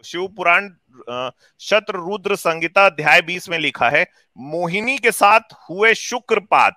शिव पुराण शतरुद्र संहिता अध्याय 20 में लिखा है, मोहिनी के साथ हुए शुक्रपात,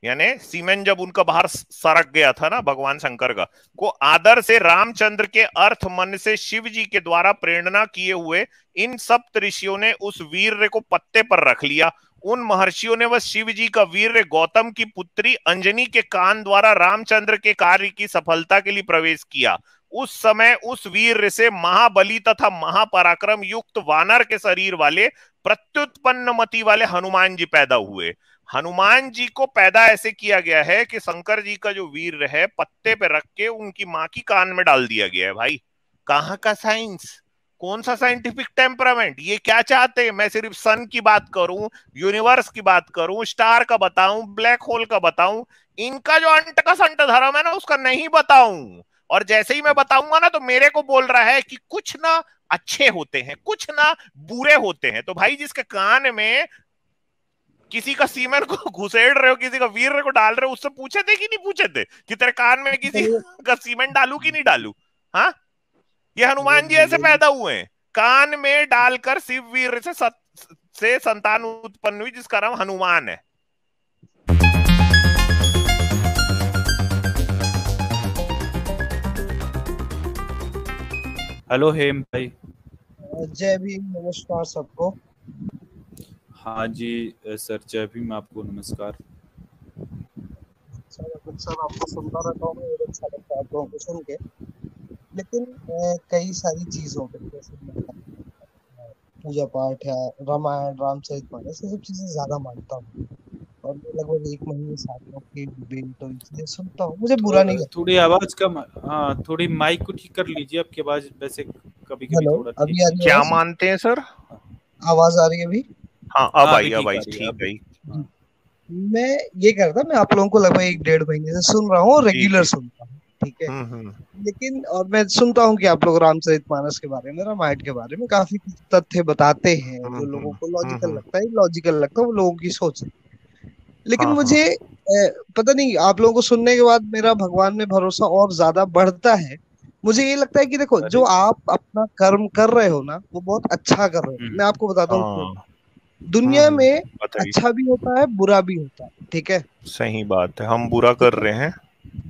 यानी सीमेन जब उनका बाहर सरक गया था ना भगवान शंकर का, को आदर से रामचंद्र के अर्थ मन से शिव जी के द्वारा प्रेरणा किए हुए इन सप्त ऋषियों ने उस वीर्य को पत्ते पर रख लिया। उन महर्षियों ने वह शिव जी का वीर्य गौतम की पुत्री अंजनी के कान द्वारा रामचंद्र के कार्य की सफलता के लिए प्रवेश किया। उस समय उस वीर से महाबली तथा महापराक्रम युक्त वानर के शरीर वाले प्रत्युत्पन्न मति वाले हनुमान जी पैदा हुए। हनुमान जी को पैदा ऐसे किया गया है कि शंकर जी का जो वीर है पत्ते पे रख के उनकी माँ की कान में डाल दिया गया है। भाई कहाँ का साइंस, कौन सा साइंटिफिक टेम्परामेंट, ये क्या चाहते हैं? मैं सिर्फ सन की बात करूं, यूनिवर्स की बात करूं, स्टार का बताऊं, ब्लैक होल का बताऊं, इनका जो अंट का संट धर्म है ना उसका नहीं बताऊं। और जैसे ही मैं बताऊंगा ना तो मेरे को बोल रहा है कि कुछ ना अच्छे होते हैं, कुछ ना बुरे होते हैं। तो भाई जिसके कान में किसी का सीमेंट को घुसेड़ रहे हो, किसी का वीर को डाल रहे हो, उससे पूछे थे कि नहीं पूछे थे कि तेरे कान में किसी का सीमेंट डालू कि नहीं डालू? हाँ, ये हनुमान जी ऐसे पैदा हुए हैं, कान में डालकर शिव वीर से संतान उत्पन्न हुई जिसका नाम हनुमान है। हेलो हेम भाई। जय भीम, नमस्कार सबको। हाँ जी सर, जय भीम, आपको नमस्कार। सर आपको सुनता रहता हूँ, मुझे अच्छा लगता है आप लोगों को सुन के, लेकिन कई सारी चीज़ों पे जैसे पूजा पाठ या रामायण रामचरितमानस ये सब चीज़ें ज़्यादा मानता हूँ और मैं लगभग 1 महीने से आप लोग की डिबेट और चीज़ें सुनता हूँ। मुझे बुरा नहीं लगता। थोड़ी आवाज कम, हाँ थोड़ी माइक को ठीक कर लीजिए, आपकी आवाज वैसे कभी कभी थोड़ा अभी आ रही है? क्या मानते हैं सर? आवाज आ रही है अभी? हाँ अब आई, अब आई, ठीक है। मैं ये कह रहा था, मैं आप लोगों को लगभग 1-1.5 महीने से सुन रहा हूँ, रेगुलर सुनता हूँ, ठीक है। लेकिन और मैं सुनता हूँ कि आप लोग रामचरितमानस के बारे में, रामायण के बारे में काफी तथ्य बताते हैं जो लोगों को लॉजिकल लगता है, वो लोगों की सोच है। लेकिन मुझे पता नहीं, आप लोगों को सुनने के बाद मेरा भगवान में भरोसा और ज्यादा बढ़ता है। मुझे ये लगता है कि देखो, जो आप अपना कर्म कर रहे हो ना वो बहुत अच्छा कर रहे हो। मैं आपको बताता हूँ, दुनिया में अच्छा भी होता है, बुरा भी होता है, ठीक है। सही बात है, हम बुरा कर रहे हैं।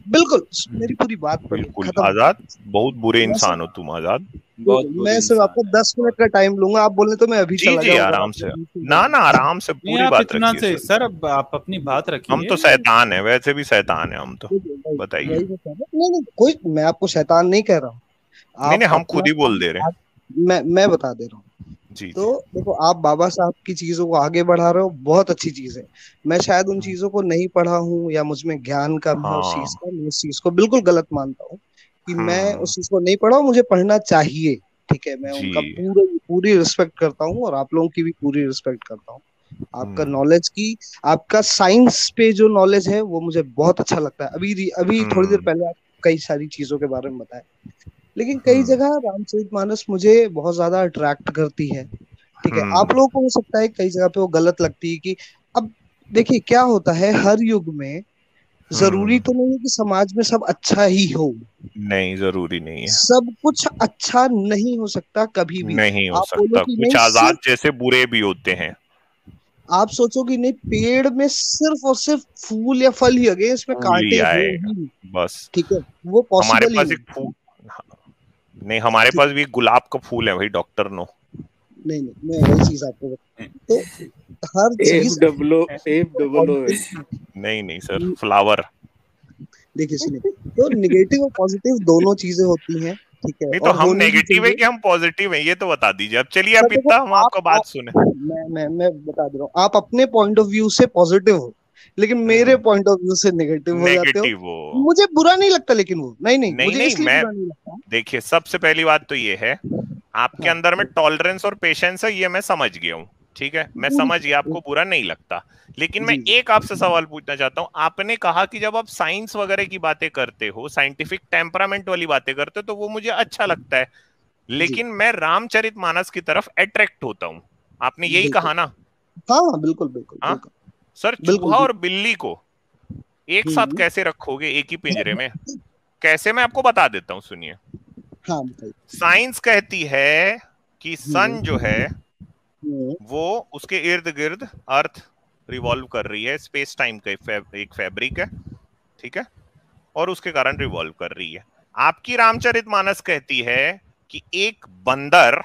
बिल्कुल, मेरी पूरी बात बिल्कुल आजाद, बहुत बुरे इंसान हो तुम आजाद। मैं सिर्फ आपको 10 मिनट का टाइम लूंगा, आप बोले तो मैं अभी चला जाऊंगा। आराम से, ना आराम से पूरी बात रखिए सर। अब आप अपनी बात रखिए। हम तो शैतान है, वैसे भी शैतान है हम तो। बताइए। नहीं, कोई, मैं आपको शैतान नहीं कह रहा हूँ। नहीं, हम खुद ही बोल दे रहे हैं। मैं बता दे रहा हूँ। तो देखो, आप बाबा साहब की चीजों को आगे बढ़ा रहे हो, बहुत अच्छी चीज है। मैं शायद उन चीजों को नहीं पढ़ा हूँ या मुझ में ज्ञान कम है उस चीज का, मैं उस चीज को बिल्कुल गलत मानता हूँ कि मैं उस चीज को नहीं पढ़ा हूँ, मुझे पढ़ना चाहिए, ठीक है। मैं उनका पूरी रिस्पेक्ट करता हूँ और आप लोगों की भी पूरी रिस्पेक्ट करता हूँ। आपका नॉलेज की, आपका साइंस पे जो नॉलेज है वो मुझे बहुत अच्छा लगता है। अभी थोड़ी देर पहले आप कई सारी चीजों के बारे में बताए, लेकिन कई जगह रामचरितमानस मुझे बहुत ज्यादा अट्रैक्ट करती है, ठीक है। आप लोगों को हो सकता है कई जगह पे वो गलत लगती है कि अब देखिए क्या होता है, हर युग में जरूरी तो नहीं है कि समाज में सब अच्छा ही हो। नहीं, जरूरी नहीं है, सब कुछ अच्छा नहीं हो सकता कभी भी, नहीं हो सकता। कुछ आजाद जैसे बुरे भी होते हैं। आप सोचो कि नहीं, पेड़ में सिर्फ और सिर्फ फूल या फल ही लगे, इसमें कांटे हो बस, ठीक है, वो पॉसिबल ही नहीं। नहीं, हमारे पास भी गुलाब का फूल है भाई, डॉक्टर नो। नहीं, मैं वही चीज आपको तो हर चीज नहीं सर, फ्लावर। देखिए सुनिए, तो नेगेटिव और पॉजिटिव दोनों चीजें होती हैं, ठीक है। नहीं तो हम नेगेटिव है कि हम पॉजिटिव है, ये तो बता दीजिए। अब चलिए, आप इतना हम आपका बात सुने। मैं बता दे रहा हूँ, आप अपने पॉइंट ऑफ व्यू से पॉजिटिव हो, लेकिन मेरे पॉइंट ऑफ व्यू से नेगेटिव हो जाते हो। मुझे बुरा नहीं लगता, लेकिन वो नहीं, मुझे इसलिए बुरा नहीं लगता। देखिए, सबसे पहली बात तो ये है, आपके अंदर में टॉलरेंस और पेशेंस है, ये मैं समझ गया हूँ, ठीक है। मैं समझ गया, आपको बुरा नहीं लगता। लेकिन मैं एक आपसे सवाल पूछना चाहता हूँ। आपने कहा कि जब आप साइंस वगैरह की बातें करते हो, साइंटिफिक टेम्परामेंट वाली बातें करते हो, तो वो मुझे अच्छा लगता है, लेकिन मैं रामचरितमानस की तरफ अट्रैक्ट होता हूँ। आपने यही कहा ना? हाँ, बिल्कुल। हाँ सर, चूहा और बिल्ली को एक साथ कैसे रखोगे एक ही पिंजरे में? कैसे, मैं आपको बता देता हूँ, सुनिए। हाँ बताइए। साइंस कहती है कि सन जो है वो उसके इर्द गिर्द अर्थ रिवॉल्व कर रही है, स्पेस टाइम का एक फैब्रिक है, ठीक है, और उसके कारण रिवॉल्व कर रही है। आपकी रामचरितमानस कहती है कि एक बंदर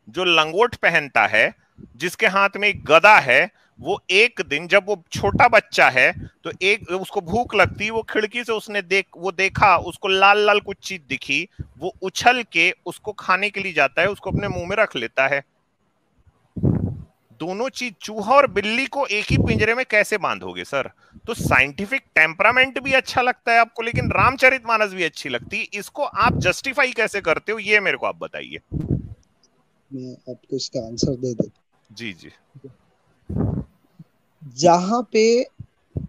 जो लंगोट पहनता है, जिसके हाथ में एक गदा है, वो एक दिन जब वो छोटा बच्चा है तो एक उसको भूख लगती, वो खिड़की से उसने देखा, उसको लाल लाल कुछ चीज दिखी, वो उछल के उसको खाने के लिए जाता है, उसको अपने मुंह में रख लेता है। दोनों चीज, चूहा और बिल्ली को एक ही पिंजरे में कैसे बांधोगे सर? तो साइंटिफिक टेम्परामेंट भी अच्छा लगता है आपको, लेकिन रामचरितमानस भी अच्छी लगती है, इसको आप जस्टिफाई कैसे करते हो, ये मेरे को आप बताइए। मैं आपको इसका आंसर दे देता। जी जी। जहां पे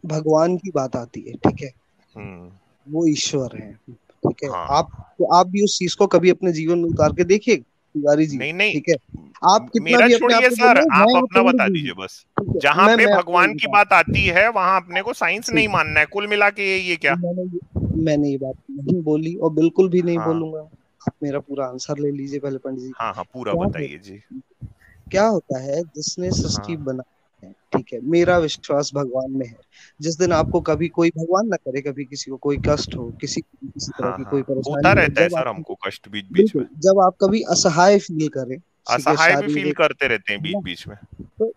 भगवान की बात आती है, ठीक है, वो ईश्वर है, ठीक है। हाँ। आप भी उस चीज को कभी अपने जीवन में उतार के देखिए तिवारी जी, नहीं, ठीक है। आप कितना मेरा भी अपने आप छोड़िए को सर, बोलो, आप मैं अपना अकेंड बता भी दीजिए हूँ, बस। ठीक है। जहां पे मैं आपको भगवान की बात आती है वहां अपने को साइंस नहीं मानना है, कुल मिला के ये क्या? मैंने ये बात नहीं बोली और बिल्कुल भी नहीं हाँ। बोलूंगा। आप मेरा पूरा आंसर ले लीजिए पहले पंडित जी। हाँ हाँ, पूरा बताइए जी। क्या होता है, जिसने सृष्टि बना है, ठीक है, मेरा विश्वास भगवान में है। जिस दिन आपको कभी कोई, भगवान ना करे, कभी किसी को कोई कष्ट हो, किसी तरह हाँ की हाँ, कोई होता परेशानी हो, रहता है जब सर आप, हमको कष्ट बीच बीच में। बिल्कुल, जब आप कभी असहाय फील करें, ठीक है, असहाय भी फील शारीरिक, करते रहते हैं है बीच ना, बीच में। तो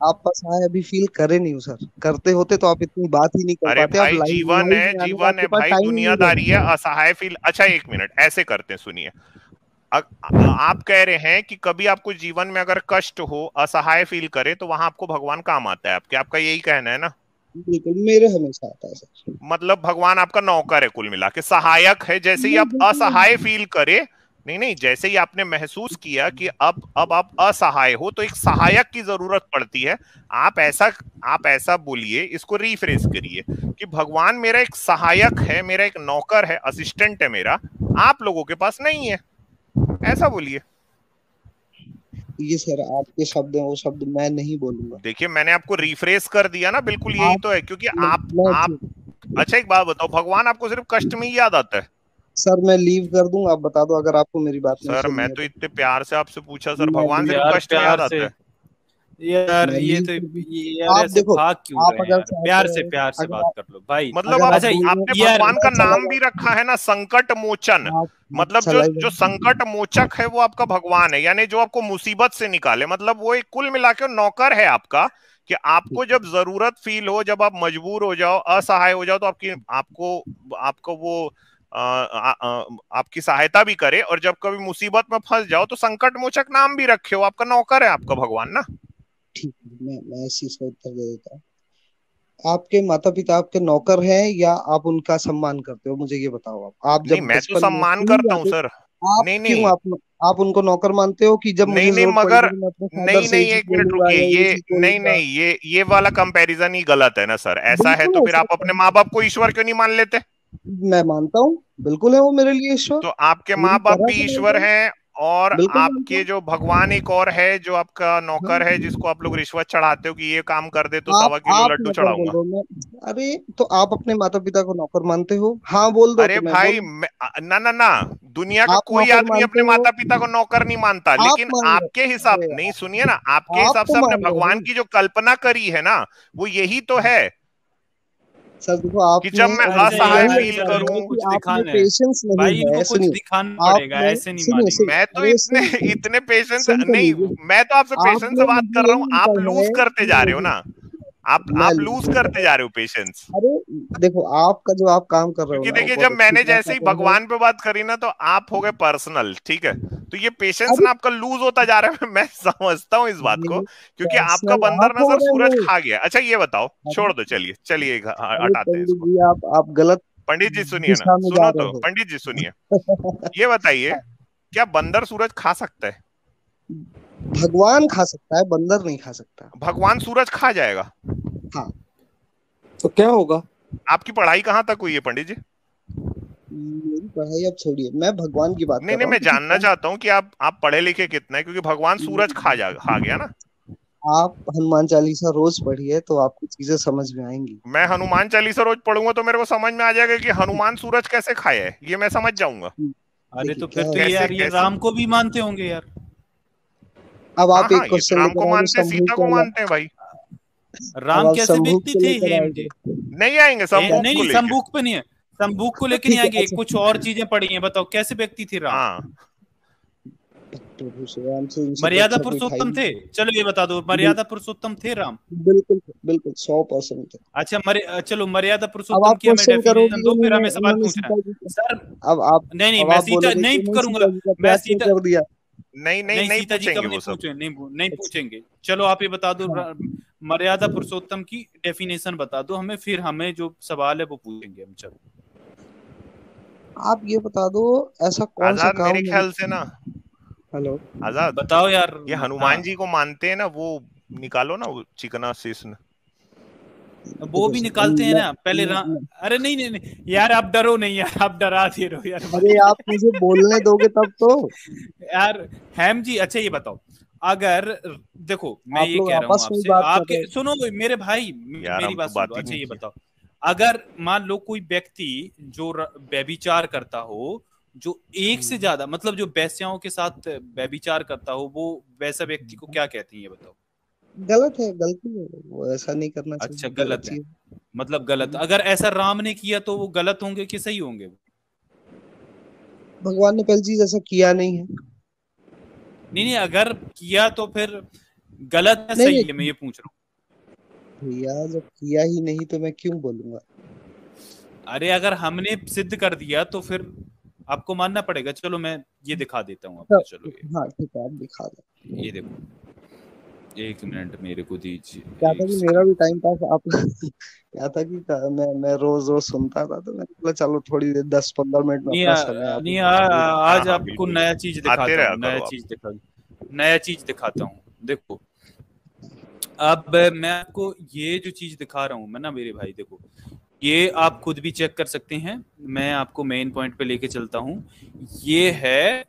आप असहाय अभी फील करे नहीं हो सर। करते होते तो आप इतनी बात ही नहीं कर अरे पाते। आप भाई, लाइव जीवन लाइव है, में आने का जीवन आपके है पास भाई, टाइम ही नहीं दुनियादारी है, रहता। असहाय फील। अच्छा एक मिनट, ऐसे करते हैं, सुनिए। आप कह रहे हैं कि कभी आपको जीवन में अगर कष्ट हो, असहाय फील करे, तो वहां आपको भगवान काम आता है, आपका यही कहना है ना? बिल्कुल, मेरे हमेशा आता है सर। मतलब भगवान आपका नौकर है, कुल मिला के सहायक है। जैसे ही आप असहाय फील करे, नहीं नहीं, जैसे ही आपने महसूस किया कि अब आप असहाय हो, तो एक सहायक की जरूरत पड़ती है। आप ऐसा बोलिए, इसको रीफ्रेज करिए कि भगवान मेरा एक सहायक है, मेरा एक नौकर है, असिस्टेंट है मेरा, आप लोगों के पास नहीं है, ऐसा बोलिए। ये सर आपके शब्द हैं, वो शब्द मैं नहीं बोलूंगा। देखिए, मैंने आपको रिफ्रेश कर दिया ना, बिल्कुल यही आप, तो है, क्योंकि आप मैं अच्छा एक बात बताओ, भगवान आपको सिर्फ कष्ट में ही याद आता है? सर मैं लीव कर दूं, आप बता दो अगर आपको मेरी बात नहीं सर सुननी मैं है तो तो। इतने प्यार से आपसे पूछा सर, मैं भगवान लीव, सिर्फ यार कष्ट में प्यार याद से, आता है? यार मैं ये लीव तो, कर दूं। यार आप ऐसे देखो, भाग क्यों आप रहे हैं अगर यार? चाहते हैं, प्यार से बात कर लो भाई। मतलब अगर आप अच्छा बोल रहे आपने हैं, यार, भगवान का चला नाम भी रखा है ना, संकट मोचन। आप मतलब जो चला जो संकट मोचक है वो आपका भगवान है, यानी जो आपको मुसीबत से निकाले। मतलब वो एक कुल मिला के नौकर है आपका, कि आपको जब जरूरत फील हो, जब आप मजबूर हो जाओ, असहाय हो जाओ, तो आपको आपको वो आपकी सहायता भी करे, और जब कभी मुसीबत में फंस जाओ तो संकट मोचक नाम भी रखे हो, आपका नौकर है आपका भगवान ना। ठीक है, मैं इस चीज का उत्तर दे देता हूँ। आपके माता पिता आपके नौकर हैं या आप उनका सम्मान करते हो, मुझे ये बताओ। आप नहीं, जब मैं तो बचपन में सम्मान स्कूल करता हूँ जाते, सर। आप नहीं क्यों, नहीं आप उनको नौकर मानते हो कि जब नहीं मुझे नहीं, जरूरत मगर पड़ेगी तो मैं अपने फादर नहीं से ये नहीं, चीज एक मिनट बोलूंगा रुकिए, या ये ये चीज नहीं बोलूंगा। नहीं, ये वाला कंपैरिजन ही गलत है ना सर। ऐसा है बिल्कुल तो फिर ऐसा आप अपने है। माँ बाप को ईश्वर क्यों नहीं मान लेते? मैं मानता हूँ, बिल्कुल है वो मेरे लिए ईश्वर, तो आपके पूरी माँ बाप तरह भी से मानता ईश्वर हूँ, हैं, और बिल्कुल मानता आपके हूँ। जो भगवान एक और है, जो आपका नौकर है, हाँ, जिसको आप लोग रिश्वत चढ़ाते हो कि ये काम कर दे तो आप 1.25 किलो आप लड्डू नौकर बोल चढ़ाऊंगा। रहे हो, मैं, अरे तो आप अपने माता पिता को नौकर मानते हो? हाँ बोल दो अरे तो मैं भाई, बोलूं। ना ना ना, दुनिया का आप कोई नौकर आदमी मानते अपने हो? माता पिता को नौकर नहीं मानता, आप लेकिन मान रहे, आपके हिसाब, अरे नहीं यार, सुनिए ना, आपके आप हिसाब तो से अपने मान रहे भगवान हो। की जो कल्पना करी है ना, वो यही तो है सर देखो, कि जब आपने, मैं अच्छा मुझे असहाय यही यार, फील लगता चलो करूं। है इनको कि कुछ आप में दिखाना है पेशेंस नहीं भाई, है। इनको कुछ सुनिए, दिखाना पड़ेगा, आपने, ऐसे नहीं सुनिए मानेंगे। सुनिए, मैं तो अरे इतने इतने पेशेंस सुन तो नहीं, लीजिए। मैं तो आपसे पेशेंस से आपने बात कर मुझे रहा हूँ, यही आप लिखा लूज है, करते जा रहे हो ना, मैं आप लूज लूज नहीं कर करते रहा। जा रहे हो पेशेंस। अरे देखो, आपका जो आप काम कर रहे हो क्योंकि ना, वो देखिए, बहुत जब अच्छी मैंने बात जैसे आप ही कर रहे हो। भगवान पे बात करी ना, तो आप हो गए पर्सनल, ठीक है? तो ये पेशेंस अरे ना आपका लूज होता जा रहा है, मैं समझता हूँ इस बात को, ये क्योंकि आपका पर्सनल बंदर आप ना हो सर रहे सूरज हो। खा गया। अच्छा ये बताओ, अरे छोड़ दो, चलिए चलिए, अरे हटाते हैं पंडित इसको। जी, आप गलत पंडित जी सुनिए ना, दिशा में जा सुनो रहे तो, हो। पंडित जी सुनिए, ये बताइए, क्या बंदर सूरज खा सकता है? भगवान खा सकता है, बंदर नहीं खा सकता। भगवान सूरज खा जाएगा? हाँ, तो क्या होगा? आपकी पढ़ाई कहाँ तक हुई है पंडित जी? मेरी पढ़ाई अब छोड़िए, मैं भगवान की बात नहीं कर नहीं, रहा हूँ मैं कि जानना क्या। चाहता हूँ कि आप पढ़े लिखे कितना है, क्योंकि भगवान सूरज खा गया ना। आप हनुमान चालीसा रोज पढ़िए तो आपको चीजें समझ में आएंगी। मैं हनुमान चालीसा रोज पढ़ूंगा तो मेरे को समझ में आ जाएगा कि हनुमान सूरज कैसे खाए है, ये मैं समझ जाऊंगा। अरे देखिए तो क्या फिर तो होता है, यार ये कैसे? राम को भी मानते होंगे यार। अब हाँ आप हाँ, एक ये तो क्वेश्चन राम को लेकर आओगे मानते हैं, संभूत सीता को वाला। मानते हैं भाई। अब राम आप कैसे संभूत व्यक्ति को थे लेकर हेम जी? आओगे। नहीं आएंगे संभोग नहीं को नहीं, लेके। संबूक पे नहीं है, संबूक को लेके नहीं ठीक है, आएंगे, अच्छा कुछ और चीजें पड़ी हैं, बताओ कैसे व्यक्ति थे राम? हाँ, प्रभु श्री राम से इनसे तो मर्यादा अच्छा कोई था ही पुरुषोत्तम थे? नहीं। चलो ये बता दो, मर्यादा पुरुषोत्तम थे राम? बिल्कुल बिल्कुल 100% थे। अच्छा चलो मर्यादा अब पुरुषोत्तम आप की हमें क्वेश्चन करोगे डेफिनेशन कि दो, फिर इन्होंने हमें सवाल इन्होंने पूछना है सीता जी का, सर। अब आप नहीं नहीं, अब मैं आप सीता बोलोगे कि नहीं इन्होंने करूंगा, सीता जी का मैं त्याग क्यों सीता कर दिया। नहीं नहीं नहीं, नहीं सीता जी का पूछेंगे नहीं वो सब। पूछे, नहीं अच्छा, पूछेंगे। चलो आप ये बता दो, हाँ मर्यादा पुरुषोत्तम की डेफिनेशन बता दो हमें, फिर हमें जो सवाल है वो पूछेंगे हम। चलो आप ये बता दो, ऐसा कौन सा आजाद मेरे काम है। ख्याल से ना, हेलो। आजाद, बताओ यार। ये हाँ, हनुमान जी को मानते हैं ना, वो निकालो ना वो चिकना शेष ने। वो देखो भी सर, निकालते हैं ना पहले अरे नहीं नहीं नहीं यार, आप डरो नहीं यार, आप डरा दे रहे हो यार अरे भाई। आप मुझे बोलने दोगे तब तो। यार हैम जी, अच्छा ये बताओ, अगर देखो मैं आप ये लोग कह रहा हूँ आपस में आपसे, बात कर रहे आपके हो। सुनो मेरे भाई, यार मेरी हम तो बात सुन लो। बात ही अच्छा नहीं ये की। बताओ, अगर मान लो कोई व्यक्ति जो व्यभिचार करता हो, जो एक से ज्यादा मतलब जो वेश्याओं के साथ व्यभिचार करता हो, वो वैसा व्यक्ति को क्या कहते हैं ये बताओ? गलत है, गलती है, वो ऐसा नहीं करना अच्छा चाहिए, गलत गलत है, चीज। मतलब गलत। अगर ऐसा राम ने किया तो वो गलत होंगे कि सही होंगे? भगवान ने पहली चीज ऐसा किया नहीं है। नहीं नहीं, अगर किया तो फिर गलत है नहीं सही है, मैं नहीं ये पूछ रहा भैया, जब किया ही नहीं तो मैं क्यों बोलूंगा। हूँ। अरे अगर हमने सिद्ध कर दिया तो फिर आपको मानना पड़ेगा। चलो मैं ये दिखा देता हूँ तो, आपको, चलो हाँ ठीक है, आप दिखा दो। ये देखो, एक मिनट मेरे को क्या दीजिए, था एक कि मेरा सेकंड। भी टाइम पास आप क्या था कि मैं रोज रोज सुनता था, तो मैंने बोला चलो थोड़ी देर 10-15 मिनट में नहीं अपना समय आप। नहीं हाँ आज हाँ आपको बिल्कुल, नया चीज आते दिखाता रहा हूँ, करो आप। नया चीज दिखाता हूँ। देखो, अब मैं आपको ये जो चीज दिखा रहा हूँ मैं ना मेरे भाई, देखो ये आप खुद भी चेक कर सकते हैं, मैं आपको मेन पॉइंट पे लेके चलता हूँ। ये है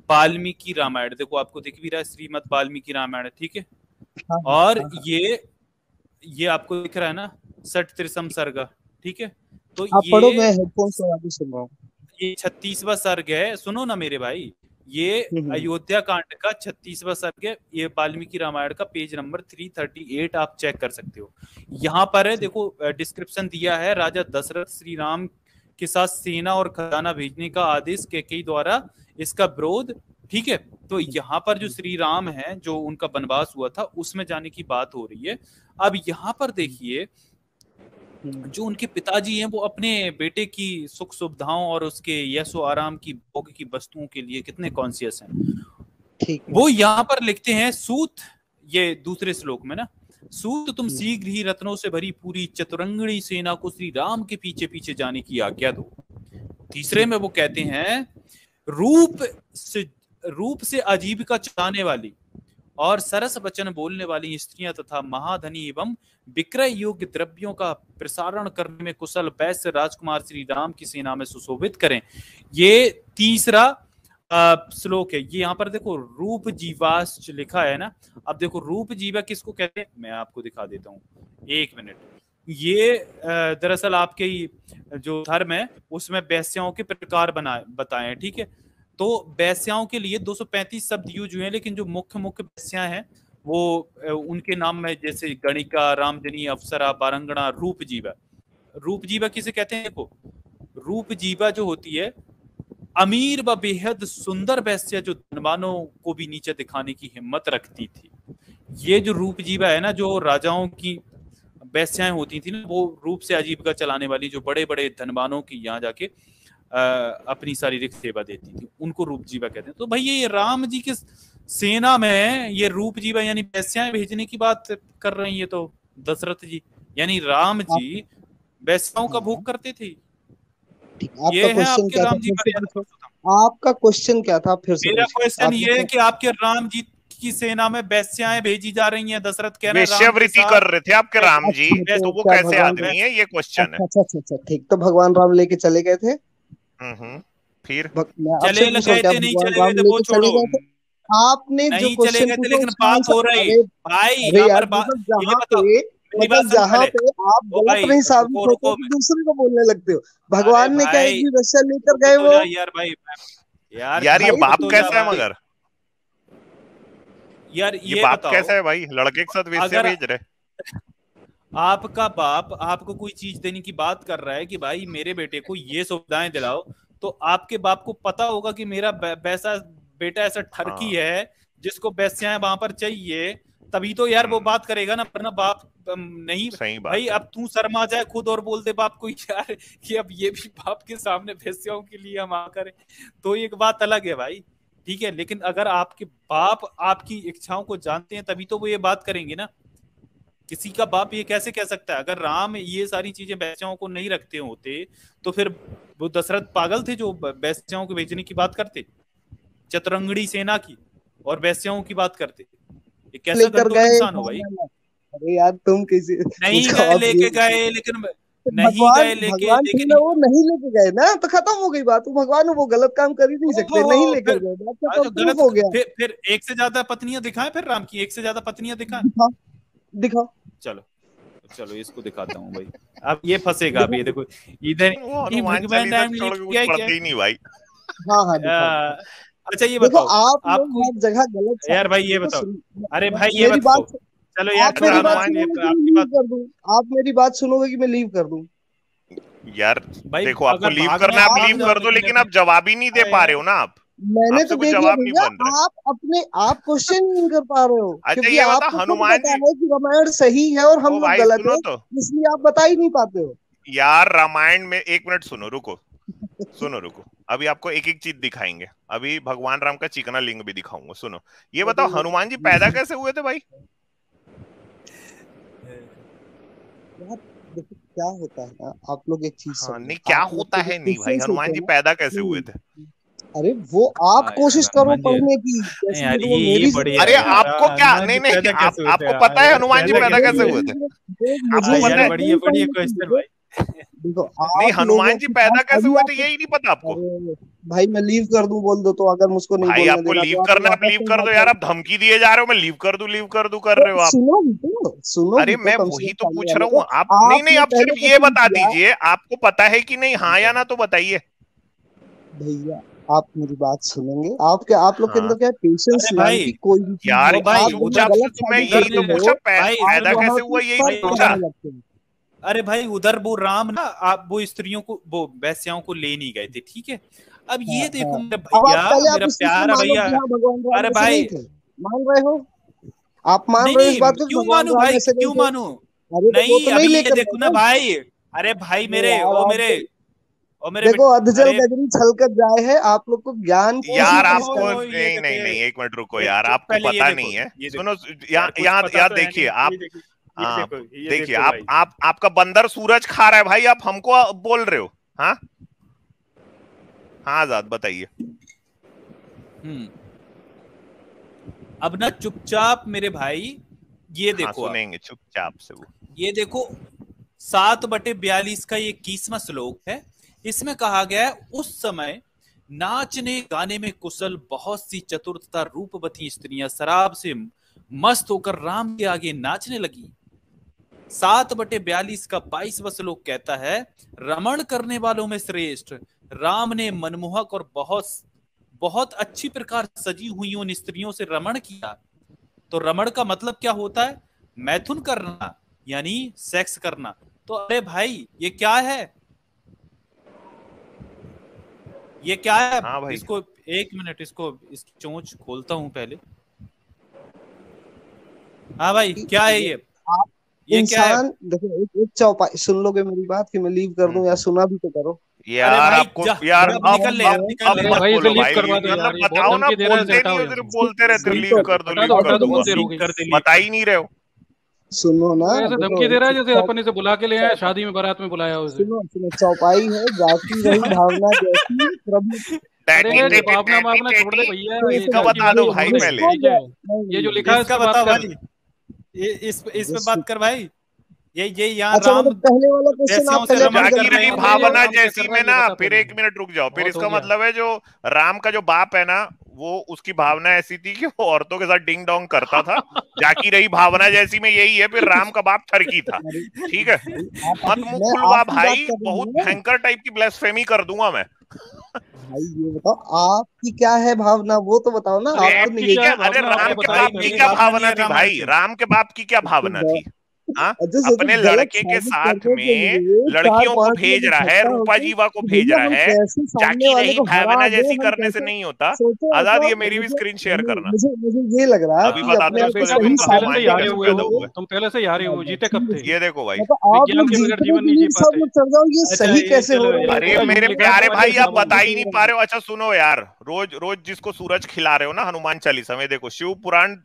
वाल्मीकि रामायण, देखो आपको दिख भी रहा है, श्रीमद् वाल्मीकि रामायण, ठीक है? हाँ और हाँ हाँ। ये आपको दिख रहा है ना, सठ त्रिशम सर्ग, ठीक है? तो आप पढ़ो, मैं हेडफोन लगा के सुन रहा हूँ। ये 36वां सर्ग है, सुनो ना मेरे भाई, ये हम्म। अयोध्या कांड का 36वां सर्ग है, ये वाल्मीकि रामायण का पेज नंबर 338 आप चेक कर सकते हो। यहाँ पर है, देखो डिस्क्रिप्शन दिया है, राजा दशरथ श्री राम के साथ सेना और खजाना भेजने का आदेश कैकेयी द्वारा, इसका विरोध, ठीक है? तो यहाँ पर जो श्री राम है, जो उनका वनवास हुआ था, उसमें जाने की बात हो रही है। अब यहाँ पर देखिए, जो उनके पिताजी हैं वो अपने बेटे की सुख सुविधाओं और उसके यशो आराम की भोग की वस्तुओं के लिए कितने कॉन्शियस हैं। ठीक है। वो यहाँ पर लिखते हैं, सूत, ये दूसरे श्लोक में ना, सूत तुम शीघ्र ही रत्नों से भरी पूरी चतुरंगणी सेना को श्री राम के पीछे पीछे जाने की आज्ञा दो। तीसरे में वो कहते हैं, रूप से आजीविका चलाने वाली और सरस वचन बोलने वाली स्त्रियां तथा महाधनी एवं विक्रय योग्य द्रव्यों का प्रसारण करने में कुशल वैश्य राजकुमार श्री राम की सेना में सुशोभित करें। ये तीसरा श्लोक है। ये यहाँ पर देखो रूप जीवाश्च लिखा है ना। अब देखो रूप जीवा किसको कहते हैं, मैं आपको दिखा देता हूँ, एक मिनट। ये दरअसल आपके जो धर्म है उसमें वैश्याओं के प्रकार बताए हैं, ठीक है? तो वैश्याओं के लिए 235 शब्द यूज हुए हैं, लेकिन जो मुख्य वैश्या हैं वो उनके नाम में जैसे गणिका, रामजनी, अप्सरा, बारंगना, रूपजीवा। रूपजीवा किसे कहते हैं? देखो, रूपजीवा जो होती है अमीर व बेहद सुंदर वैश्या, जो धनवानों को भी नीचे दिखाने की हिम्मत रखती थी। ये जो रूपजीवा है ना, जो राजाओं की वैश्याएं होती थी ना, वो रूप से आजीविका चलाने वाली, जो बड़े बड़े धनवानों की यहाँ जाके अपनी शारीरिक सेवा देती थी, उनको रूपजीवा कहते हैं। तो भाई ये राम जी के सेना में ये रूपजीवा यानी वैश्याएं भेजने की बात कर रहे हैं, ये तो दशरथ जी यानी राम जी वैश्याओं का भोग करते थे। ये है आपके राम जी मर्यादा। आपका क्वेश्चन क्या था फिर से? मेरा क्वेश्चन ये है कि आपके राम जी की सेना में वैश्याएं भेजी जा रही हैं, दशरथ कह रहे हैं वेश्यावृत्ति कर रहे थे आपके राम जी, तो वो कैसे आदमी है, ये क्वेश्चन है। अच्छा ठीक, तो भगवान राम लेके चले गए थे। फिर चले गए थे, नहीं चले गए थे वो छोड़ो, आपने जो नहीं क्वेश्चन चलेगा पूछा लेकिन उसका बात आंसर, हो रही अरे भाई अरे यहाँ यार पर बात, मतलब ये जहाँ बताओ पे मेरी बात मतलब सुनो जहाँ पहले। पे आप ओ गलत भाई नहीं साबित रुको होते रुको, तो दूसरे को बोलने लगते हो। अरे भगवान ने क्या एक भाई भी वैश्या लेकर रुक गए तो वो? जा यार भाई, यार यार ये भाई बाप तो जा कैसा है भाई, मगर, यार ये ये बाप बताओ कैसा है भाई, लड़के के साथ वेश्या अगर भेज रहे। आपका बाप आपको कोई चीज देने की बात कर रहा है कि भाई मेरे बेटे को ये सुविधाएं दिलाओ, तो आपके बाप को पता होगा कि मेरा वैसा बेटा ऐसा ठरकी हाँ है जिसको वैश्याएं वहां पर चाहिए, तभी तो यार वो बात करेगा ना, वरना बाप नहीं। सही भाई बात है। अब तू शर्मा जाए खुद और बोल दे बाप को यार कि अब ये भी बाप के सामने वैश्याओं के लिए हम आकर, तो एक बात अलग है भाई, ठीक है। लेकिन अगर आपके बाप आपकी इच्छाओं को जानते हैं तभी तो वो ये बात करेंगे ना। किसी का बाप ये कैसे कह सकता है? अगर राम ये सारी चीजें वैश्याओं को नहीं रखते होते तो फिर वो दशरथ पागल थे जो वैश्याओं को भेजने की बात करते, चतुरंगड़ी सेना की और वैश्याओं की बात करते? ये कैसा लेकर गंदोर गए। इंसान हो भाई। अरे यार तुम किसी नहीं इसको गए अब लेके गए, लेकिन नहीं भगवान गए लेके, भगवान ठीक लेकिन है वो नहीं लेके गए ना, तो खत्म हो गई बात। वो भगवान वो गलत काम कर ही नहीं सकते, नहीं लेकर फिर गए, बात खत्म, अच्छा प्रूफ गलत, हो गया। फिर एक से ज्यादा पत्नियां दिखाएं, फिर राम की एक से ज्यादा पत्नियां दिखाएं। दिखाओ दिखाओ चलो चलो इसको दिखाता हूँ भाई, अब ये फंसेगा। अब ये देखो इधर वो ये हनुमान भगवान चालीसा राम छोड़ के लेके कुछ गए क्या? पढ़ते ही नहीं भाई। हाँ हाँ दिखाओ दिखाओ। अच्छा ये देखो बताओ आप लोग आपको, हर जगह गलत यार भाई ये देखो बताओ, सुन, अरे भाई ये मेरी बताओ, बात, चलो यार आप छोड़ मेरी बात हनुमान ये सुनोगे कि मैं आपकी लीव बात। कर दूं? आप मेरी बात सुनोगे कि मैं लीव कर दूं? यार भाई देखो, आपको अगर लीव भागना करना है है, आप भाग लीव जाओ, कर दो, लेकिन लेकिन आप जवाब ही नहीं दे अरे पा यार रहे हो ना आप। मैंने तो आपसे कुछ दे दिया जवाब नहीं भैया। बन रहा है। आप क्वेश्चन ही नहीं कर पा रहे हो, अच्छा क्योंकि ये बता, आपको खुद हनुमान पता जी, है कि रामायण सही है और हम ओ लोग भाई गलत सुनो है, तो, इसलिए आप बता ही नहीं पाते हो। यार रामायण में, एक मिनट सुनो, रुको सुनो रुको, अभी आपको एक एक चीज दिखाएंगे। अभी भगवान राम का चिकना लिंग भी दिखाऊंगा, सुनो। ये बताओ, हनुमान जी पैदा कैसे हुए थे भाई? यार देखो क्या होता है ना, आप लोग एक चीज हाँ समझो, नहीं, क्या आप लोग होता के जो है नहीं भाई, क्वेश्चंस होते हनुमान हैं जी ना, पैदा कैसे हुए नहीं, थे? अरे वो आप हाँ यार कोशिश करो हनुमान जी, पढ़ने की, नहीं जैसे यार कि वो ये मेरी बढ़िया अरे है यार, आपको क्या, हनुमान नहीं जी नहीं, पैदा कैसे हुए थे? आपको पता है हनुमान जी पैदा पैदा कैसे कैसे हुए? हुए थे? मुझे आपको हाँ पता यार है? बढ़िया नहीं बढ़िया पढ़ने क्वेश्चन की। भाई। देखो नहीं, आप लोगों हनुमान जी के पास पैदा कैसे अभी हुए आप, थे यही नहीं पता आपको? अरे भाई मैं लीव कर दूं बोल दो, तो अगर मुझको नहीं भाई बोलने आपको देना लीव तो आप करना, आप वापस लीव से कर बात दो यार, करो। आप धमकी दिए जा रहे हो, मैं लीव कर दूं कर रहे हो आप। सुनो भी अरे तो मैं कम से वही कम तो सामने पूछ वाले रहा को। हूँ, आप नहीं नहीं, आपने आप पहले सिर्फ ये क्वेश्चन बता किया दीजिए आपको पता है कि नहीं, हाँ या ना तो बताइए। भैया, आप मेरी बात सुनेंगे? आप लोग के हाँ अंदर क्या है, पेशेंस अरे नाम भाई, की कोई भी चीज यार, है, ओ भाई आप जहाँ चुपचाप से गलत तो मैं साबित उधर यही करते तो देखो हो, पूछा, भाई, आप पैदा सुनो वहां कैसे से हुआ यही तो भाई, तर्क पूछा। लगाने लगते हो। अरे भाई उधर वो राम ना, आप वो स्त्रियों को, वो वैश्याओं को ले नहीं गए थे, ठीक है। अब हाँ ये देखो हाँ, मेरा अब आप भैया, पहले आप मेरा इस चीज को प्यारा मानो भैया, कि हाँ भगवान राम अरे ऐसे नहीं भाई थे। मान रहे हो? आप मान नहीं रहे हो इस नहीं बात को कि क्यों भगवान मानू राम भाई, ऐसे नहीं क्यों थे? मानू? अरे तो वो नहीं तो नहीं अभी ये लेकर देखो गए ना थे। भाई, अरे भाई अरे मेरे, यार ओ आप मेरे, ओ मेरे देखो, अधजल अरे गगरी छलकत जाए है, आप लोग को ज्ञान की यार चीज आपको, का। ये नहीं देखो, नहीं नहीं, एक मिनट रुको ये यार, आपको पहले पता नहीं है, ये सुनो। देखो यहाँ यार, कुछ यहाँ पता यहाँ तो है देखिए नहीं, आप, ये हाँ देखो, ये देखिए, देखो भाई। आप आपका बंदर सूरज खा रहा है भाई, आप हमको बोल रहे हो? हाँ हाँ, आजाद बताइए। अब ना चुपचाप मेरे भाई, ये हाँ देखो आप, सुनेंगे चुपचाप से वो। ये देखो 7/42 का ये 21वां श्लोक है। इसमें कहा गया है, उस समय नाचने गाने में कुशल बहुत सी चतुर तथा रूपवती स्त्रियां शराब से मस्त होकर राम के आगे नाचने लगी। 7/42 का 22वां श्लोक कहता है, रमण करने वालों में श्रेष्ठ राम ने मनमोहक और बहुत बहुत अच्छी प्रकार सजी हुई उन स्त्रियों से रमण किया। तो रमण का मतलब क्या होता है? मैथुन करना, यानी सेक्स करना। तो अरे भाई ये क्या है, ये क्या है? हाँ भाई, इसको एक मिनट, इसको इसकी चोंच खोलता हूं पहले। हाँ भाई क्या है ये आप क्या है? इंसान देखो, एक चौपाई सुन लोगे मेरी बात कि मैं लीव कर दूं, या सुना भी तो करो। अरे यार भाई आपको जा, यार अब निकल ले, अब निकल अब ले। मत भाई इसे बोलो लीव भाई, करवा दो यार, मतलब ये बहुत बताओ ना, धमकी दे रहा है, बोलते इसे नहीं हटाओ हो, यहाँ सिर्फ से। बोलते रहते हो, सुन लीव तो कर दो, हटा लीव दो कर हटा दो, दो, बहुत बस देर हो गई। कर दे, बता ही नहीं रहे हो। सुनो ना, ऐसे देखो धमकी दे रहा है जैसे चौ- अपन इसे बुला के ले आए शादी में, बारात में बुलाया उसे। सुनो सुनो, चौपाई है, जाती रही भावना जैसी प्रभु। टैटी अरे टैटी भावना टैटी वावना छोड़ दे टैटी, भैया, ये इसका लड़की बता वाली दो को भाई छोड़ दे, पहले। ठीक है। ये जो लिखा है इसका इस पे बात बता कर। भाई, इस पे जिस बात कर भाई। ये यहाँ अच्छा राम मतलब पहले वाला क्वेश्चन वैश्याओं आप से पहले रमण अपनी जागी कर गलती रहे रही हैं को तो ये बताओ। भावना काम क्या जैसी कर रहा में है ये ना, बता फिर पहले। एक मिनट रुक जाओ, फिर बहुत हो इसका गया। मतलब है जो राम का जो बाप है ना, वो उसकी भावना ऐसी थी कि वो औरतों के साथ डिंग डोंग करता था। जाकी रही भावना जैसी में यही है, फिर राम का बाप ठरकी था। ठीक है, मत मुंह खुलवा भाई, बहुत भयंकर टाइप की ब्लास्फेमी कर दूंगा मैं। भाई ये बताओ आपकी क्या है भावना, वो तो बताओ ना। आप तो अरे राम के बाप की क्या भावना थी भाई? राम के बाप की क्या भावना थी? हाँ, अपने लड़के के साथ में लड़कियों को भेज रहा है, रूपा जीवा को भेज रहा है। जाकी रही भावना जैसी करने से नहीं होता। आजाद, ये मेरी भी स्क्रीन शेयर करना। मुझे ये लग रहा है अभी बताता हूँ तुम पहले से ही हारे हो, जीते कब थे? ये देखो भाई, विज्ञान के बगैर जीवन नहीं जी पाते। ये सही कैसे हो रहा है? अरे मेरे प्यारे भाई, आप बता ही नहीं पा रहे हो। अच्छा सुनो यार, रोज रोज जिसको सूरज खिला रहे हो ना हनुमान चालीसा में, देखो शिव पुराण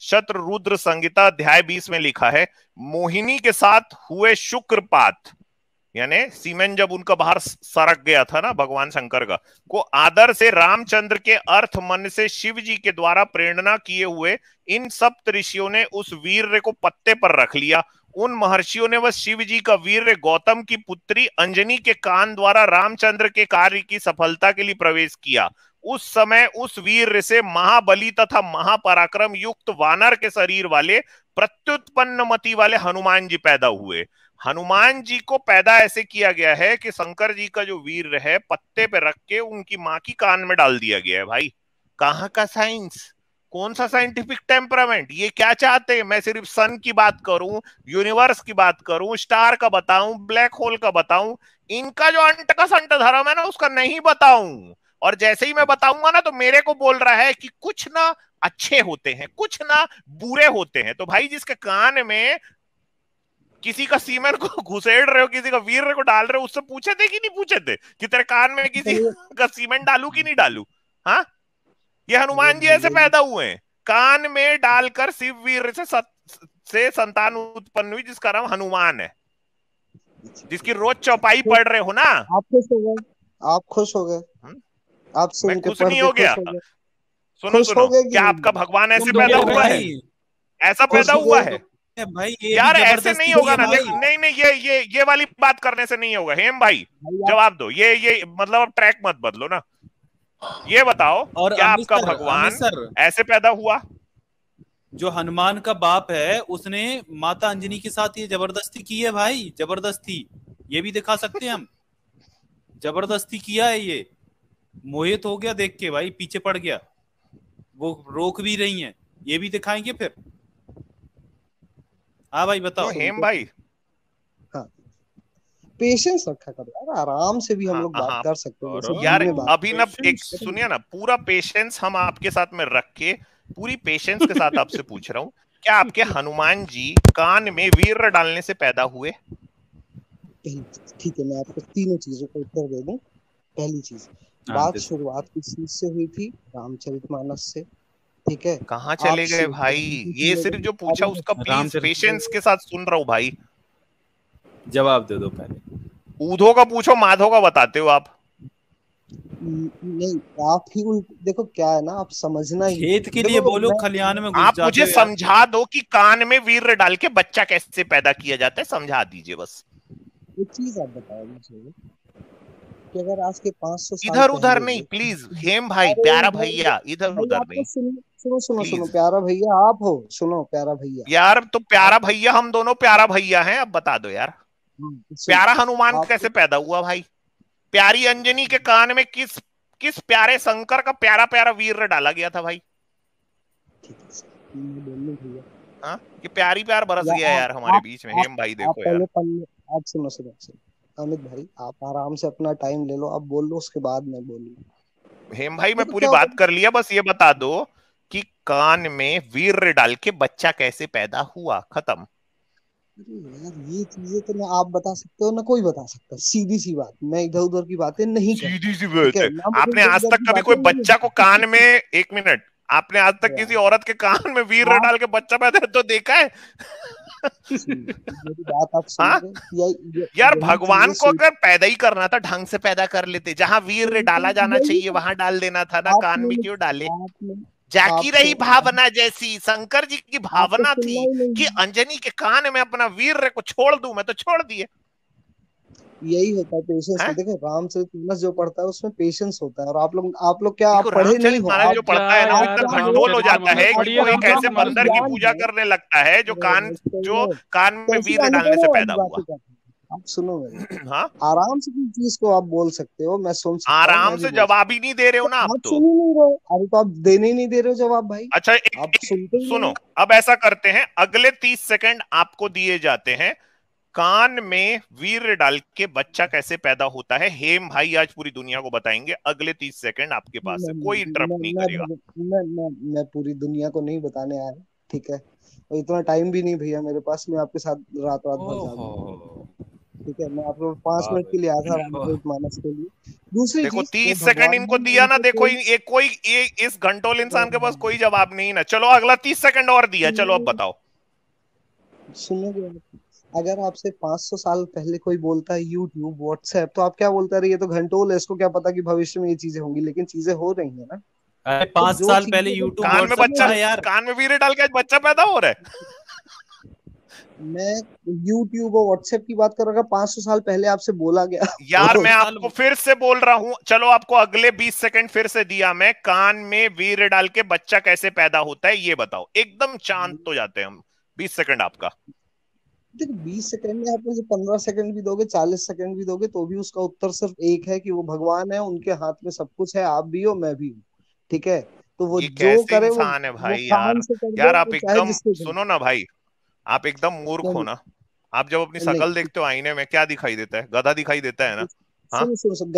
शत्र रुद्र संहिता अध्याय 20 में लिखा है, मोहिनी के साथ हुए शुक्रपात, यानी सीमेन जब उनका बाहर सरक गया था ना भगवान शंकर का, को आदर से रामचंद्र के अर्थ मन से शिव जी के द्वारा प्रेरणा किए हुए इन सप्त ऋषियों ने उस वीर्य को पत्ते पर रख लिया। उन महर्षियों ने वह शिव जी का वीर्य गौतम की पुत्री अंजनी के कान द्वारा रामचंद्र के कार्य की सफलता के लिए प्रवेश किया। उस समय उस वीर से महाबली तथा महापराक्रम युक्त वानर के शरीर वाले प्रत्युत्पन्न मति वाले हनुमान जी पैदा हुए। हनुमान जी को पैदा ऐसे किया गया है कि शंकर जी का जो वीर है पत्ते पे रख के उनकी माँ की कान में डाल दिया गया है। भाई कहाँ का साइंस, कौन सा साइंटिफिक टेम्परामेंट, ये क्या चाहते हैं? मैं सिर्फ सन की बात करूं, यूनिवर्स की बात करूं, स्टार का बताऊं, ब्लैक होल का बताऊं, इनका जो अंट का संट धर्म है ना उसका नहीं बताऊं। और जैसे ही मैं बताऊंगा ना तो मेरे को बोल रहा है कि कुछ ना अच्छे होते हैं, कुछ ना बुरे होते हैं। तो भाई जिसके कान में किसी का सीमेन को घुसेड़ रहे हो, किसी का वीर को डाल रहे हो, उससे पूछे थे कि नहीं पूछे थे कि तेरे कान में किसी का सीमेंट डालू कि नहीं डालू? हाँ, ये हनुमान जी ऐसे पैदा हुए हैं, कान में डालकर शिव वीर से संतान उत्पन्न हुई जिसका नाम हनुमान है, जिसकी रोज चौपाई पढ़ रहे हो ना। आप खुश हो गए? आप खुश हो गए? आप मैं खुश नहीं हो गया। सुनो, क्या आपका भगवान ऐसे पैदा हुआ है? ऐसा पैदा हुआ है भाई? यार ऐसे नहीं होगा ना। नहीं, ये वाली बात करने से नहीं होगा। हेम भाई जवाब दो, ये मतलब अब ट्रैक मत बदलो ना। ये बताओ, और क्या आपका भगवान ऐसे पैदा हुआ? जो हनुमान का बाप है उसने माता अंजनी के साथ ये जबरदस्ती की है भाई, जबरदस्ती। ये भी दिखा सकते हैं हम, जबरदस्ती किया है। ये मोहित हो गया देख के भाई, पीछे पड़ गया, वो रोक भी रही हैं, ये भी दिखाएंगे फिर। हाँ भाई बताओ। तो हेम भाई पेशेंस रखा करो यार, आराम से भी हम लोग बात कर सकते हैं यार। अभी ना एक सुनिए ना, पूरा पेशेंस हम आपके साथ में रख के, पूरी पेशेंस के साथ आपसे पूछ रहा हूँ, क्या आपके हनुमान जी कान में वीर डालने से पैदा हुए? ठीक है, मैं आपको तीनों चीजों का उत्तर दे दूं। पहली चीज, बात शुरुआत किस चीज से हुई थी? रामचरितमानस से। ठीक है, कहाँ चले गए भाई? ये सिर्फ जो पूछा उसका प्लीज पेशेंस के साथ सुन रहा हूँ भाई, जवाब दे दो पहले। ऊधो का पूछो, माधो का बताते हो आप? नहीं, आप ही देखो क्या है ना, आप समझना ही। खेत के लिए बोलो, खलियान में घुस आप मुझे समझा दो कि कान में वीर डाल के बच्चा कैसे पैदा किया जाता है, समझा दीजिए बस। एक चीज आप बताओ मुझे कि अगर आज के 500 साल इधर उधर नहीं प्लीज, हेम भाई, प्यारा भैया, इधर उधर नहीं। सुनो प्यारा भैया आप हो, सुनो प्यारा भैया यार, तो प्यारा भैया, हम दोनों प्यारा भैया हैं। अब बता दो यार, प्यारा हनुमान कैसे पैदा हुआ भाई? प्यारी अंजनी के कान में किस प्यारे शंकर का प्यारा प्यारा वीर डाला गया था भाई? हाँ, कि प्यारी प्यार बरस गया यार हमारे बीच में। हेम भाई देखो यार, आप सुनो अमित भाई, आप आराम से अपना टाइम ले लो, आप बोल लो, उसके बाद मैं बोलूंगा। हेम भाई मैं पूरी बात कर लिया, बस ये बता दो कि कान में वीर डाल के बच्चा कैसे पैदा हुआ, खत्म। यार ये चीजें तो ना आप बता सकते हो ना कोई बता सकता, सीधी सी बात। मैं इधर उधर की बातें नहीं करता। सीधी सी बात है। आपने आज तक कभी कोई बच्चा को कान में, एक मिनट, आपने आज तक किसी औरत के कान में वीर डाल के बच्चा पैदा तो देखा है? बात आप सुन यार, भगवान को अगर पैदा ही करना था ढंग से पैदा कर लेते, जहां वीर डाला जाना चाहिए वहां डाल देना था ना, कान में क्यों डाले? जाकी रही भावना जैसी शंकर जी की भावना थी कि अंजनी के कान में अपना वीर को छोड़ दूं, मैं तो छोड़ दिए। यही होता है पेशेंस। देखो रामचरितमानस जो पढ़ता है उसमें पेशेंस होता है, और आप लोग क्या आप पढ़े नहीं हो? जो पढ़ता है ना वो इतना घंटोल हो जाता है कि वो एक ऐसे बंदर की पूजा करने लगता है जो कान में वीर डालने से पैदा हुआ। आप सुनो मेरे, हाँ आराम से किसी चीज को आप बोल सकते हो, मैं सुन सकता हूँ। आराम से जवाब ही नहीं दे रहे हो ना आप तो। सुन ही नहीं रहे, अभी तो आप देने ही नहीं दे रहे हो जवाब भाई। अच्छा सुनो, अब ऐसा करते हैं, अगले 30 सेकंड आपको दिए जाते हैं। कान में वीर डाल के बच्चा कैसे पैदा होता है, हेम भाई आज पूरी दुनिया को बताएंगे। अगले 30 सेकंड आपके पास है, कोई इंटरप्ट नहीं करेगा। मैं पूरी दुनिया को नहीं बताने आया, ठीक है? और इतना टाइम भी नहीं भैया मेरे पास, मैं आपके साथ रात भर जाऊंगा, ठीक है? मैं आपको 5 मिनट के लिए आया था रामचरितमानस के लिए। दूसरी देखो 30 सेकंड इनको दिया ना, देखो इस घंटोल इंसान के पास कोई जवाब नहीं ना। चलो अगला 30 सेकंड और दिया, चलो अब बताओ। सुनोगे, अगर आपसे 500 साल पहले कोई बोलता है यूट्यूब व्हाट्सएप, तो आप क्या बोलते हैं? ये तो घंटोल है, इसको क्या पता कि भविष्य में ये चीजें होंगी? लेकिन चीजें हो रही है ना। 5 साल पहले यूट्यूब कान में बच्चा यार, कान में वीरे डाल के बच्चा पैदा हो रहा है। मैं यूट्यूब और व्हाट्सएप की बात कर रहा हूँ, 500 साल पहले आपसे बोला गया यार मैं आपको फिर से बोल रहा हूं, चलो आपको अगले 20 सेकंड फिर से दिया मैं। कान में वीर डाल के बच्चा कैसे पैदा होता है ये बताओ। एकदम शांत हो जाते हैं हम। 20 सेकंड आपका। देखो 20 सेकंड में आप मुझे 15 सेकंड भी दोगे, 40 सेकंड भी दोगे, तो भी उसका उत्तर सिर्फ एक है कि वो भगवान है, उनके हाथ में सब कुछ है, आप भी हो मैं भी हूँ, ठीक है? तो वो जो करे वो इंसान है भाई यार आप एकदम सुनो ना भाई, आप एकदम मूर्ख हो ना। आप जब अपनी शकल देखते हो आईने में क्या दिखाई देता है? गधा दिखाई देता है ना, हाँ,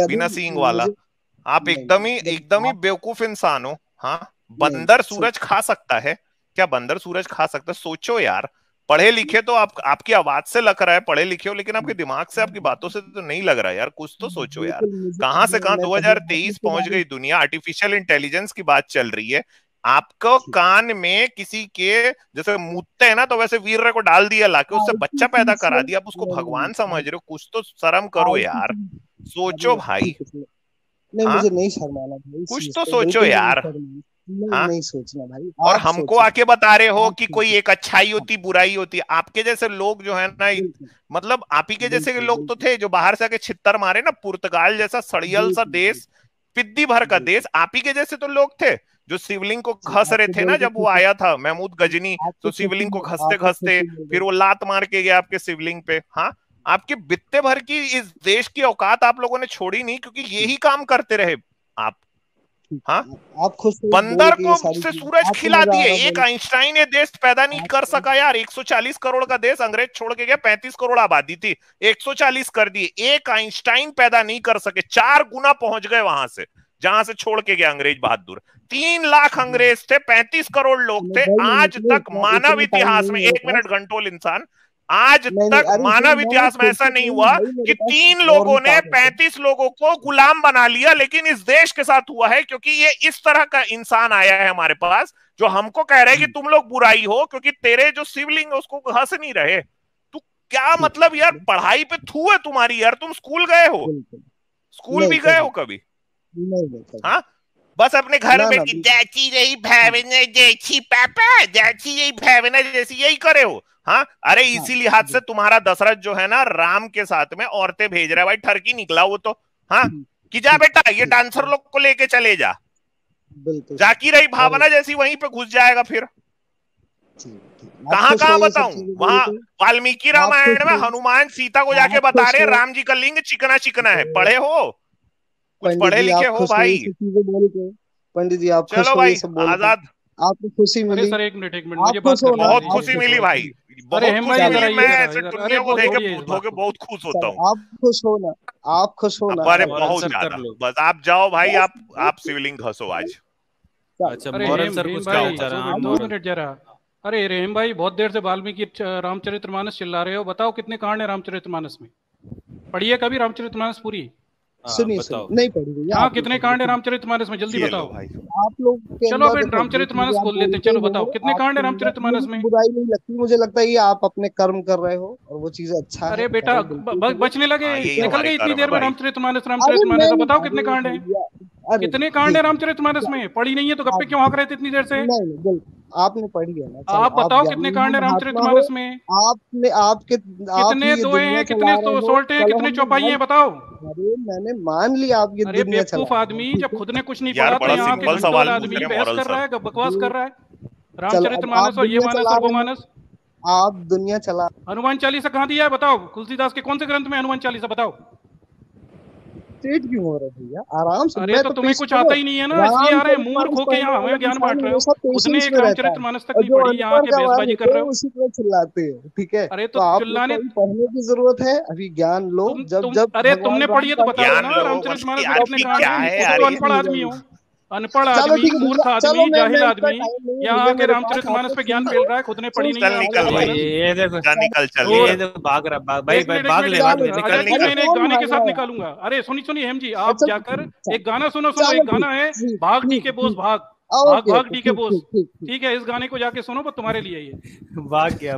बिना सींग वाला। आप एकदम ही बेवकूफ इंसान हो। हाँ, बंदर सूरज खा सकता है क्या? बंदर सूरज खा सकता है? सोचो यार, पढ़े लिखे तो आपकी आवाज से लग रहा है पढ़े लिखे हो, लेकिन आपके दिमाग से, आपकी बातों से तो नहीं लग रहा यार। कुछ तो सोचो यार, कहां से कहां 2023 पहुंच गई दुनिया। आर्टिफिशियल इंटेलिजेंस की बात चल रही है। आपको कान में किसी के जैसे मूतते हैं ना, तो वैसे वीर को डाल दिया लाके, उससे बच्चा पैदा करा दिया, आप उसको भगवान समझ रहे हो? कुछ तो शर्म करो यार, सोचो भाई। नहीं मुझे नहीं शर्माना भाई, कुछ तो सोचो यार। नहीं सोचना भाई। और हमको आके बता रहे हो कि कोई एक अच्छाई होती बुराई होती। आपके जैसे लोग जो है ना, मतलब आप ही के जैसे लोग तो थे जो बाहर से आके छित्तर मारे ना। पुर्तगाल जैसा सड़ियल सा देश, पिद्दी भर का देश, आप ही के जैसे तो लोग थे जो शिवलिंग को घस रहे थे ना। जब वो आया था महमूद गजनी, तो शिवलिंग को घसते घसते फिर वो लात मार के गया आपके शिवलिंग पे। हाँ, आपके बित्ते भर की इस देश की औकात आप लोगों ने छोड़ी नहीं, क्योंकि यही काम करते रहे आप। हाँ, आप खुद बंदर को से सूरज खिला दिए। एक आइंस्टाइन ये देश पैदा नहीं कर सका यार। 140 करोड़ का देश अंग्रेज छोड़ के गया, 35 करोड़ आबादी थी, 140 कर दिए। एक आइंस्टाइन पैदा नहीं कर सके, 4 गुना पहुंच गए वहां से जहां से छोड़ के गया अंग्रेज बहादुर। 3 लाख अंग्रेज थे, 35 करोड़ लोग थे। आज तक मानव इतिहास में, 1 मिनट घंटोल इंसान, आज तक मानव इतिहास में ऐसा नहीं हुआ कि 3 लोगों ने 35 लोगों को गुलाम बना लिया। लेकिन इस देश के साथ हुआ है, क्योंकि ये इस तरह का इंसान आया है हमारे पास जो हमको कह रहे हैं कि तुम लोग बुराई हो, क्योंकि तेरे जो शिवलिंग है उसको घस नहीं रहे। तू क्या मतलब यार, पढ़ाई पे थू है तुम्हारी यार। तुम स्कूल गए हो? स्कूल भी गए हो कभी? हाँ, बस अपने घर में जैसी रही भावना, जैसी पापा जैसी यही भावना, जैसी यही करे हो। हाँ, अरे इसी लिहाज से तुम्हारा दशरथ जो है ना, राम के साथ में औरतें भेज रहा है भाई। ठरकी निकला वो तो। हाँ, कि जा बेटा ये डांसर लोग को लेके चले जा। जाकी रही भावना जैसी वहीं पे घुस जाएगा फिर। कहाँ कहाँ बताऊं? वहां वाल्मीकि रामायण में हनुमान सीता को जाके बता रहे राम जी का लिंग चिकना चिकना है। पढ़े हो? कुछ पढ़े लिखे हो भाई? पंडित जी आप चलो भाई आजाद, आपको खुशी मिली? सर एक मिनट मुझे बात करनी है। बहुत खुशी मिली भाई, बहुत खुशी मिली। मैं ऐसे दुनिया को देख के बहुत खुश होता हूँ। आप खुश हो ना? आप खुश हो ना? अरे बहुत ज्यादा। बस आप जाओ भाई, आप शिवलिंग घसो आज। अच्छा मोरल सर कुछ क्या होता है? 2 मिनट जरा। अरे रेहम भाई, बहुत देर से वाल्मीकि रामचरितमानस चिल्ला रहे हो, बताओ कितने कांड है रामचरितमानस में? पढ़िए कभी रामचरितमानस पूरी? सुनिए नहीं पढ़ी। हाँ, कितने कांड है रामचरितमानस में? जल्दी बताओ भाई। आप लोग चलो फिर रामचरितमानस खोल लेते हैं। चलो बताओ कितने कांड है रामचरितमानस में? बुराई नहीं लगती, मुझे लगता है ये आप अपने कर्म कर रहे हो और वो चीजें अच्छा है। अरे बेटा बचने लगे, निकल गए इतनी देर में रामचरितमानस। तो बताओ कितने कांड है? कितने कांड है रामचरितमानस में? पढ़ी नहीं है तो गप्पे क्यों हाँक रहे थे इतनी देर से? आपने पढ़ी है ना? आप बताओ कितने कांड है रामचरितमानस में? आपने आपके कितने दोहे हैं, कितने सोल्टे हैं, कितने चौपाई हैं, बताओ। अरे मैंने मान लिया आप ये दुनिया चला। बेवकूफ आदमी जब खुद ने कुछ नहीं पढ़ा तो यहाँ के घंटों आदमी बहस कर रहा है, बकवास कर रहा है। रामचरितमानस और ये मानस और वो मानस, आप दुनिया चला। हनुमान चालीसा कहाँ दिया है बताओ? तुलसीदास के कौन से ग्रंथ में हनुमान चालीसा बताओ? स्ट्रेट क्यों हो रहा है भैया? आराम से। अरे तो तुम्हें कुछ आता ही नहीं है ना, इसलिए आ रहे हैं मूर्ख होके यहाँ हमें ज्ञान बांट रहे हो। खुद ने एक रामचरितमानस तक नहीं पढ़ी, यहाँ के बेसबाजी कर रहे हो। उसी पर चिल्लाते हैं, ठीक है? अरे तो चिल्लाने पढ़ने की जरूरत है, अभी ज्ञान लो। जब अरे तुमने पढ़ी है तो बताओ ना रामचरितमानस में कितने कांड हैं? तो अनपढ़ आदमी हो, अनपढ़ आदमी, मूर्ख आदमी, जाहिल आदमी, यहाँ के रामचरितमानस पे ज्ञान मिल रहा है, खुद ने पढ़ी नहीं है। निकल भाई, ये देखो निकल, चल ये देखो भाग रहा, भाई भाग ले, मैं एक गाने के साथ निकालूंगा। अरे सुनिए हेम जी, आप जाकर एक गाना सुनो, एक गाना है भाग डी के बोस, भाग भाग डी के बोस, ठीक है? इस गाने को जाके सुनो, वो तुम्हारे लिए ये। भाग गया